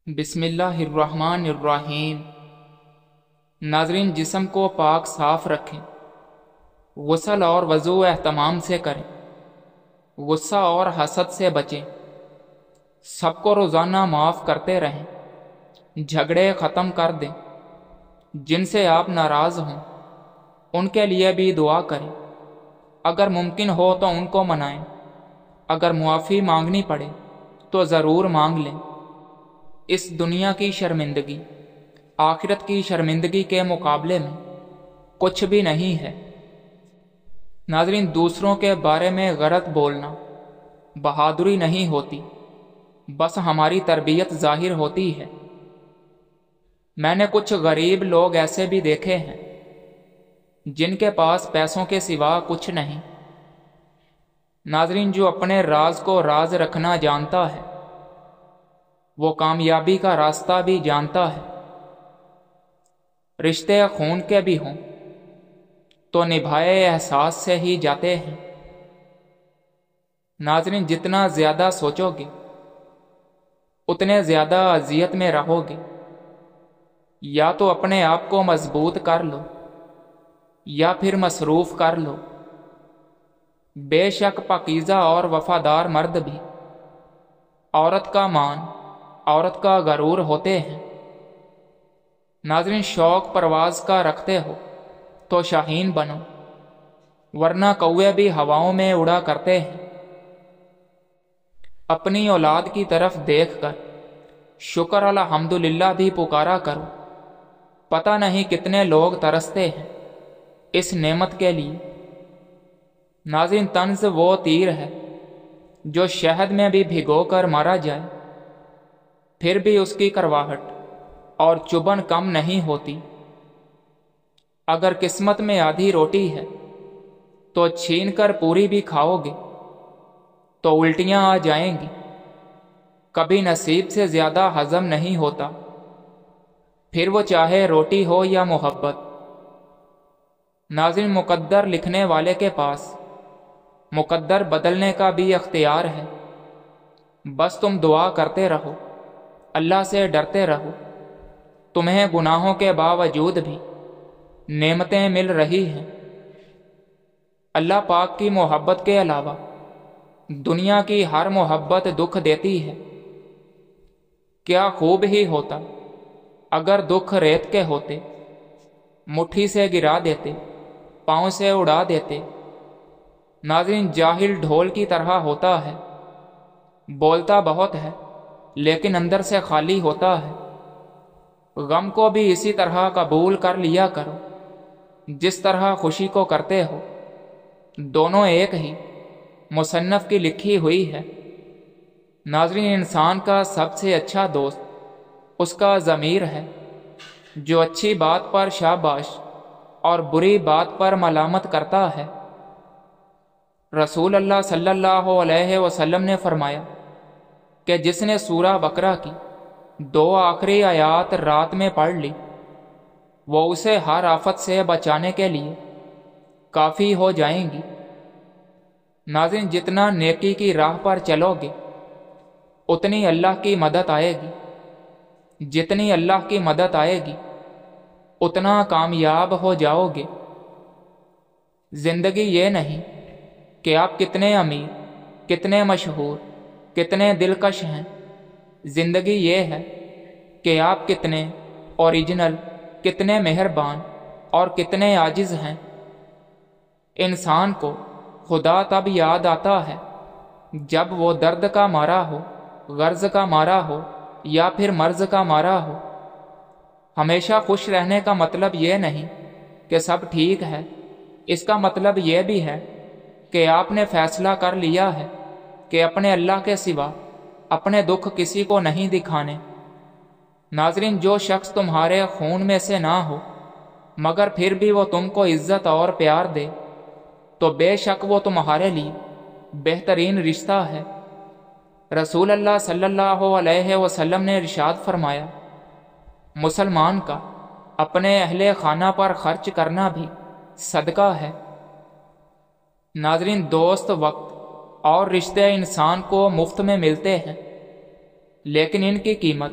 بسم اللہ الرحمن الرحیم۔ ناظرین، جسم کو پاک صاف رکھیں، غسل اور وضو اہتمام سے کریں، غصہ اور حسد سے بچیں، سب کو روزانہ معاف کرتے رہیں، جھگڑے ختم کر دیں، جن سے آپ ناراض ہوں ان کے لیے بھی دعا کریں، اگر ممکن ہو تو ان کو منائیں، اگر معافی مانگنی پڑے تو ضرور مانگ لیں۔ اس دنیا کی شرمندگی آخرت کی شرمندگی کے مقابلے میں کچھ بھی نہیں ہے۔ ناظرین، دوسروں کے بارے میں غلط بولنا بہادری نہیں ہوتی، بس ہماری تربیت ظاہر ہوتی ہے۔ میں نے کچھ غریب لوگ ایسے بھی دیکھے ہیں جن کے پاس پیسوں کے سوا کچھ نہیں۔ ناظرین، جو اپنے راز کو راز رکھنا جانتا ہے وہ کامیابی کا راستہ بھی جانتا ہے۔ رشتے خون کے بھی ہوں تو نبھائے احساس سے ہی جاتے ہیں۔ ناظرین، جتنا زیادہ سوچو گے اتنے زیادہ اذیت میں رہو گے۔ یا تو اپنے آپ کو مضبوط کر لو یا پھر مصروف کر لو۔ بے شک پاکیزہ اور وفادار مرد بھی عورت کا مان، عورت کا غرور ہوتے ہیں۔ ناظرین، شوق پرواز کا رکھتے ہو تو شاہین بنو، ورنہ کوے بھی ہواؤں میں اڑا کرتے ہیں۔ اپنی اولاد کی طرف دیکھ کر شکر الحمدللہ بھی پکارا کرو۔ پتہ نہیں کتنے لوگ ترستے ہیں اس نعمت کے لیے۔ ناظرین، طنز وہ تیر ہے جو شہد میں بھی بھگو کر مارا جائے پھر بھی اس کی کرواہٹ اور چبھن کم نہیں ہوتی۔ اگر قسمت میں آدھی روٹی ہے تو چھین کر پوری بھی کھاؤ گے تو الٹیاں آ جائیں گی۔ کبھی نصیب سے زیادہ ہضم نہیں ہوتا، پھر وہ چاہے روٹی ہو یا محبت۔ ناظرین، مقدر لکھنے والے کے پاس مقدر بدلنے کا بھی اختیار ہے، بس تم دعا کرتے رہو، اللہ سے ڈرتے رہو۔ تمہیں گناہوں کے باوجود بھی نعمتیں مل رہی ہیں۔ اللہ پاک کی محبت کے علاوہ دنیا کی ہر محبت دکھ دیتی ہے۔ کیا خوب ہی ہوتا اگر دکھ ریت کے ہوتے، مٹھی سے گرا دیتے، پاؤں سے اڑا دیتے۔ ناظرین، جاہل ڈھول کی طرح ہوتا ہے، بولتا بہت ہے لیکن اندر سے خالی ہوتا ہے۔ غم کو بھی اسی طرح قبول کر لیا کرو جس طرح خوشی کو کرتے ہو، دونوں ایک ہی مصنف کی لکھی ہوئی ہے۔ ناظرین، انسان کا سب سے اچھا دوست اس کا ضمیر ہے، جو اچھی بات پر شاباش اور بری بات پر ملامت کرتا ہے۔ رسول اللہ صلی اللہ علیہ وسلم نے فرمایا کہ جس نے سورہ بقرہ کی 2 آخری آیات رات میں پڑھ لی وہ اسے ہر آفت سے بچانے کے لیے کافی ہو جائیں گی۔ ناظرین، جتنا نیکی کی راہ پر چلو گے اتنی اللہ کی مدد آئے گی، جتنی اللہ کی مدد آئے گی اتنا کامیاب ہو جاؤ گے۔ زندگی یہ نہیں کہ آپ کتنے امیر، کتنے مشہور، کتنے دلکش ہیں۔ زندگی یہ ہے کہ آپ کتنے اوریجنل، کتنے مہربان اور کتنے عاجز ہیں۔ انسان کو خدا تب یاد آتا ہے جب وہ درد کا مارا ہو، غرض کا مارا ہو یا پھر مرض کا مارا ہو۔ ہمیشہ خوش رہنے کا مطلب یہ نہیں کہ سب ٹھیک ہے، اس کا مطلب یہ بھی ہے کہ آپ نے فیصلہ کر لیا ہے کہ اپنے اللہ کے سوا اپنے دکھ کسی کو نہیں دکھانے۔ ناظرین، جو شخص تمہارے خون میں سے نہ ہو مگر پھر بھی وہ تم کو عزت اور پیار دے تو بے شک وہ تمہارے لیے بہترین رشتہ ہے۔ رسول اللہ صلی اللہ علیہ وسلم نے ارشاد فرمایا، مسلمان کا اپنے اہل خانہ پر خرچ کرنا بھی صدقہ ہے۔ ناظرین، دوست، وقت اور رشتے انسان کو مفت میں ملتے ہیں لیکن ان کی قیمت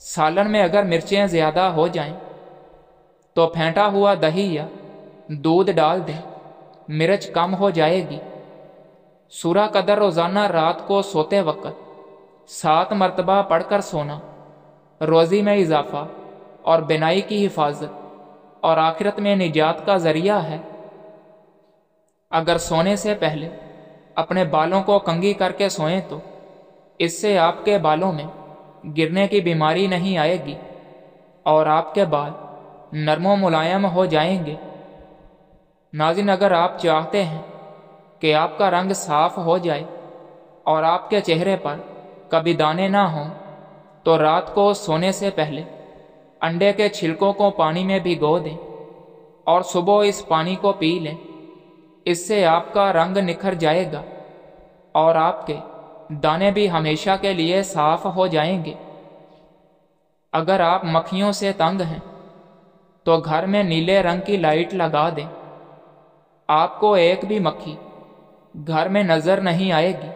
سالن میں اگر مرچیں زیادہ ہو جائیں تو پھینٹا ہوا دہی یا دودھ ڈال دیں، مرچ کم ہو جائے گی۔ سورہ قدر روزانہ رات کو سوتے وقت 7 مرتبہ پڑھ کر سونا روزی میں اضافہ اور بینائی کی حفاظت اور آخرت میں نجات کا ذریعہ ہے۔ اگر سونے سے پہلے اپنے بالوں کو کنگھی کر کے سوئیں تو اس سے آپ کے بالوں میں گرنے کی بیماری نہیں آئے گی اور آپ کے بال نرم و ملائم ہو جائیں گے۔ ناظرین، اگر آپ چاہتے ہیں کہ آپ کا رنگ صاف ہو جائے اور آپ کے چہرے پر کبھی دانے نہ ہوں تو رات کو سونے سے پہلے انڈے کے چھلکوں کو پانی میں بھگو دیں اور صبح اس پانی کو پی لیں۔ اس سے آپ کا رنگ نکھر جائے گا اور آپ کے دانے بھی ہمیشہ کے لیے صاف ہو جائیں گے۔ اگر آپ مکھیوں سے تنگ ہیں تو گھر میں نیلے رنگ کی لائٹ لگا دیں، آپ کو ایک بھی مکھی گھر میں نظر نہیں آئے گی۔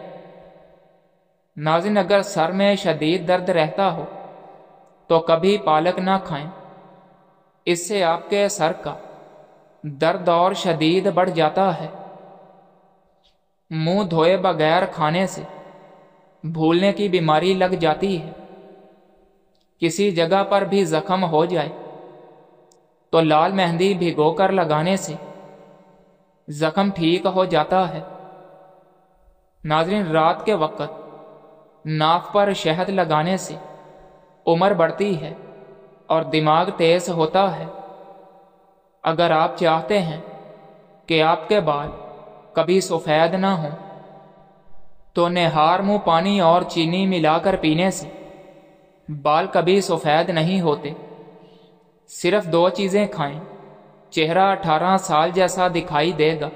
ناظرین، اگر سر میں شدید درد رہتا ہو تو کبھی پالک نہ کھائیں، اس سے آپ کے سر کا درد اور شدید بڑھ جاتا ہے۔ منہ دھوئے بغیر کھانے سے بھولنے کی بیماری لگ جاتی ہے۔ کسی جگہ پر بھی زخم ہو جائے تو لال مہندی بھگو کر لگانے سے زخم ٹھیک ہو جاتا ہے۔ ناظرین، رات کے وقت ناف پر شہد لگانے سے عمر بڑھتی ہے اور دماغ تیز ہوتا ہے۔ اگر آپ چاہتے ہیں کہ آپ کے بال کبھی سفید نہ ہوں تو نہار منہ پانی اور چینی ملا کر پینے سے بال کبھی سفید نہیں ہوتے۔ صرف 2 چیزیں کھائیں، چہرہ 18 سال جیسا دکھائی دے گا۔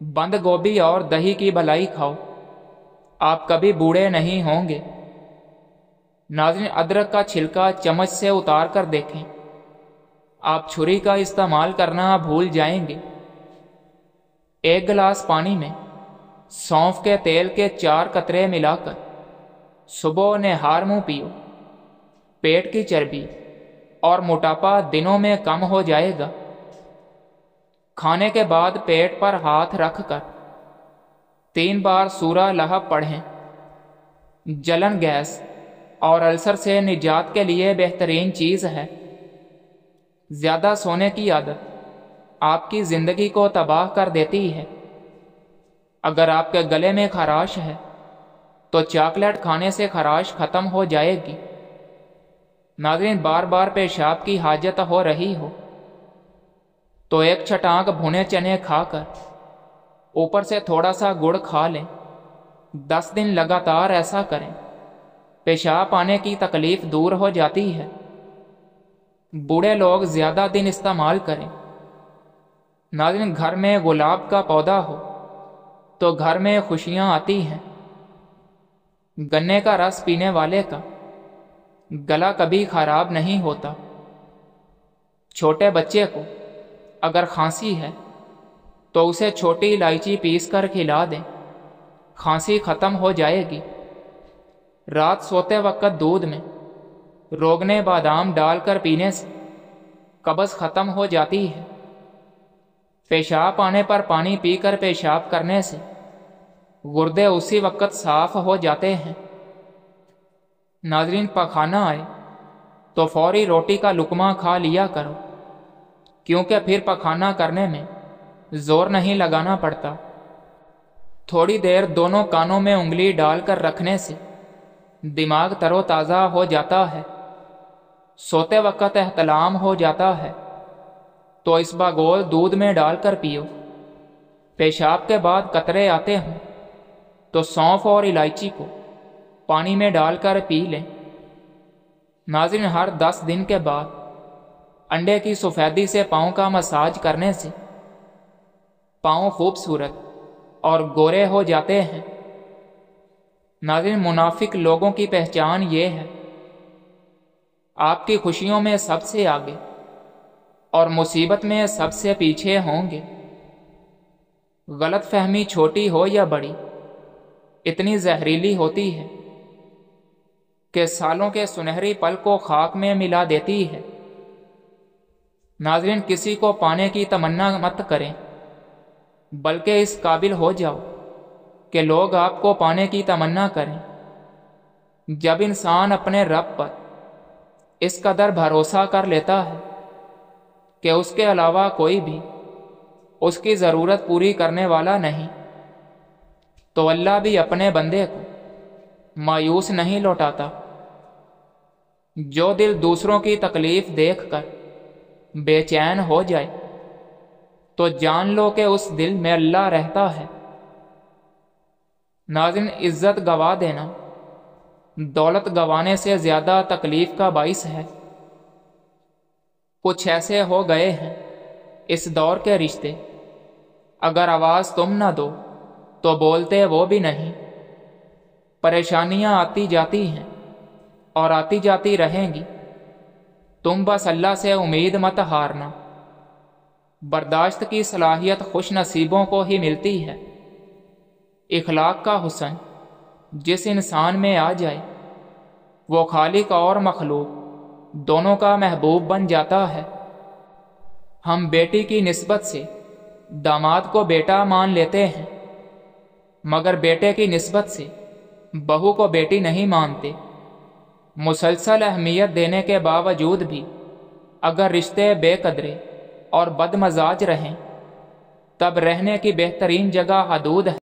بند گوبھی اور دہی کی بھلائی کھاؤ، آپ کبھی بوڑھے نہیں ہوں گے۔ ناظرین، ادرک کا چھلکا چمچ سے اتار کر دیکھیں، آپ چھری کا استعمال کرنا بھول جائیں گے۔ 1 گلاس پانی میں سونف کے تیل کے 4 قطرے ملا کر صبح نہار منہ پیو۔ پیٹ کی چربی اور موٹاپا دنوں میں کم ہو جائے گا۔ کھانے کے بعد پیٹ پر ہاتھ رکھ کر 3 بار سورہ لہب پڑھیں۔ جلن، گیس اور السر سے نجات کے لیے بہترین چیز ہے۔ زیادہ سونے کی عادت آپ کی زندگی کو تباہ کر دیتی ہے۔ اگر آپ کے گلے میں خراش ہے تو چاکلیٹ کھانے سے خراش ختم ہو جائے گی۔ ناظرین، بار بار پیشاب کی حاجت ہو رہی ہو تو 1 چھٹانک بھنے چنے کھا کر اوپر سے تھوڑا سا گڑ کھا لیں۔ 10 دن لگاتار ایسا کریں، پیشاب آنے کی تکلیف دور ہو جاتی ہے۔ بوڑھے لوگ زیادہ دن استعمال کریں۔ ناظرین، گھر میں گلاب کا پودا ہو تو گھر میں خوشیاں آتی ہیں۔ گنے کا رس پینے والے کا گلا کبھی خراب نہیں ہوتا۔ چھوٹے بچے کو اگر کھانسی ہے تو اسے چھوٹی الائچی پیس کر کھلا دیں، کھانسی ختم ہو جائے گی۔ رات سوتے وقت دودھ میں روگنے بادام ڈال کر پینے سے قبض ختم ہو جاتی ہے۔ پیشاب آنے پر پانی پی کر پیشاب کرنے سے گردے اسی وقت صاف ہو جاتے ہیں۔ ناظرین، پخانہ آئے تو فوری روٹی کا لقمہ کھا لیا کرو، کیونکہ پھر پخانہ کرنے میں زور نہیں لگانا پڑتا۔ تھوڑی دیر دونوں کانوں میں انگلی ڈال کر رکھنے سے دماغ تر و تازہ ہو جاتا ہے۔ سوتے وقت احتلام ہو جاتا ہے تو اسباگول دودھ میں ڈال کر پیو۔ پیشاب کے بعد قطرے آتے ہوں تو سونف اور الائچی کو پانی میں ڈال کر پی لیں۔ ناظرین، ہر 10 دن کے بعد انڈے کی سفیدی سے پاؤں کا مساج کرنے سے پاؤں خوبصورت اور گورے ہو جاتے ہیں۔ ناظرین، منافق لوگوں کی پہچان یہ ہے، آپ کی خوشیوں میں سب سے آگے اور مصیبت میں سب سے پیچھے ہوں گے۔ غلط فہمی چھوٹی ہو یا بڑی اتنی زہریلی ہوتی ہے کہ سالوں کے سنہری پل کو خاک میں ملا دیتی ہے۔ ناظرین، کسی کو پانے کی تمنا مت کریں، بلکہ اس قابل ہو جاؤ کہ لوگ آپ کو پانے کی تمنا کریں۔ جب انسان اپنے رب پر اس قدر بھروسہ کر لیتا ہے کہ اس کے علاوہ کوئی بھی اس کی ضرورت پوری کرنے والا نہیں، تو اللہ بھی اپنے بندے کو مایوس نہیں لوٹاتا۔ جو دل دوسروں کی تکلیف دیکھ کر بے چین ہو جائے تو جان لو کہ اس دل میں اللہ رہتا ہے۔ ناظرین، عزت گوا دینا دولت گوانے سے زیادہ تکلیف کا باعث ہے۔ کچھ ایسے ہو گئے ہیں اس دور کے رشتے، اگر آواز تم نہ دو تو بولتے وہ بھی نہیں۔ پریشانیاں آتی جاتی ہیں اور آتی جاتی رہیں گی، تم بس اللہ سے امید مت ہارنا۔ برداشت کی صلاحیت خوش نصیبوں کو ہی ملتی ہے۔ اخلاق کا حسن جس انسان میں آ جائے وہ خالق اور مخلوق دونوں کا محبوب بن جاتا ہے۔ ہم بیٹی کی نسبت سے داماد کو بیٹا مان لیتے ہیں، مگر بیٹے کی نسبت سے بہو کو بیٹی نہیں مانتے۔ مسلسل اہمیت دینے کے باوجود بھی اگر رشتے بے قدرے اور بد مزاج رہیں، تب رہنے کی بہترین جگہ حدود ہے۔